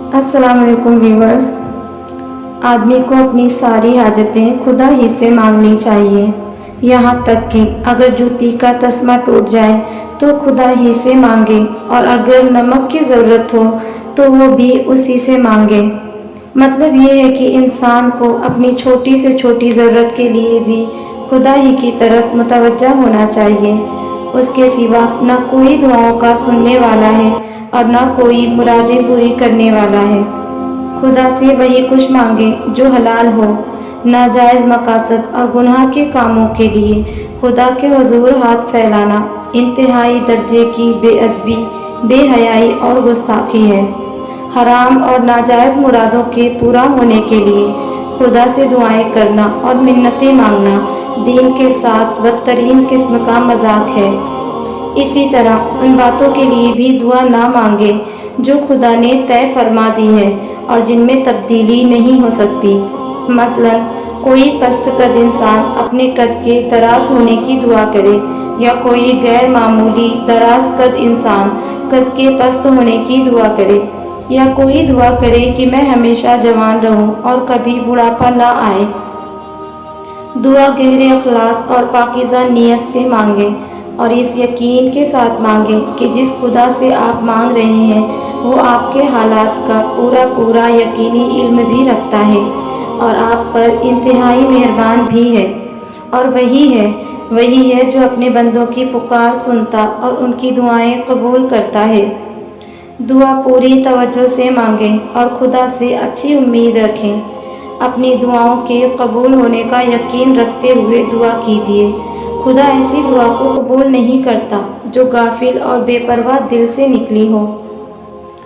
अस्सलाम वालेकुम व्यूवर्स। आदमी को अपनी सारी हाजतें खुदा ही से मांगनी चाहिए, यहाँ तक कि अगर जूती का तस्मा टूट जाए तो खुदा ही से मांगे, और अगर नमक की ज़रूरत हो तो वो भी उसी से मांगे। मतलब ये है कि इंसान को अपनी छोटी से छोटी ज़रूरत के लिए भी खुदा ही की तरफ मुतवज्जा होना चाहिए। उसके सिवा न कोई दुआओं का सुनने वाला है और न कोई मुरादें पूरी करने वाला है। खुदा से वही कुछ मांगे जो हलाल हो। नाजायज़ मकासद और गुनाह के कामों के लिए खुदा के हुजूर हाथ फैलाना इंतहाई दर्जे की बेअदबी, बेहयाई और गुस्ताखी है। हराम और नाजायज़ मुरादों के पूरा होने के लिए खुदा से दुआएं करना और मिन्नतें मांगना दीन के साथ बदतरीन किस्म का मजाक है। इसी तरह उन बातों के लिए भी दुआ ना मांगे जो खुदा ने तय फरमा दी है और जिनमें तब्दीली नहीं हो सकती। मसलन कोई पस्त कद इंसान अपने कद के दराज होने की दुआ करे, या कोई गैर मामूली दराज कद इंसान कद के पस्त होने की दुआ करे, या कोई दुआ करे कि मैं हमेशा जवान रहूं और कभी बुढ़ापा ना आए। दुआ गहरे अखलास और पाकीज़ा नीयत से मांगे और इस यकीन के साथ मांगे कि जिस खुदा से आप मांग रहे हैं वो आपके हालात का पूरा यकीनी इल्म भी रखता है और आप पर इंतहाई मेहरबान भी है। और वही है जो अपने बंदों की पुकार सुनता और उनकी दुआएं कबूल करता है। दुआ पूरी तवज्जो से मांगें और खुदा से अच्छी उम्मीद रखें। अपनी दुआओं के कबूल होने का यकीन रखते हुए दुआ कीजिए। खुदा ऐसी दुआ को कबूल नहीं करता जो गाफिल और बेपरवाह दिल से निकली हो।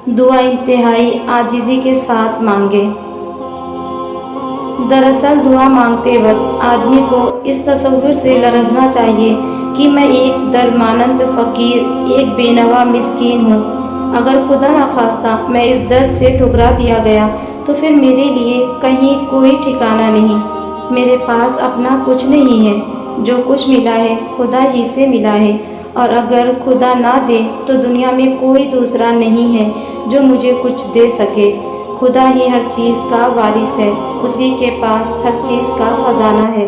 दुआ इंतहाई आजिज़ी के साथ मांगे। दरअसल दुआ मांगते वक्त आदमी को इस तसव्वुर से लरज़ना चाहिए कि मैं एक दरमानंद फ़कीर, एक बेनवा मिस्कीन हूँ। अगर खुदा न खास्ता मैं इस दर से ठुकरा दिया गया तो फिर मेरे लिए कहीं कोई ठिकाना नहीं। मेरे पास अपना कुछ नहीं है, जो कुछ मिला है खुदा ही से मिला है, और अगर खुदा ना दे तो दुनिया में कोई दूसरा नहीं है जो मुझे कुछ दे सके। खुदा ही हर चीज़ का वारिस है, उसी के पास हर चीज़ का ख़जाना है।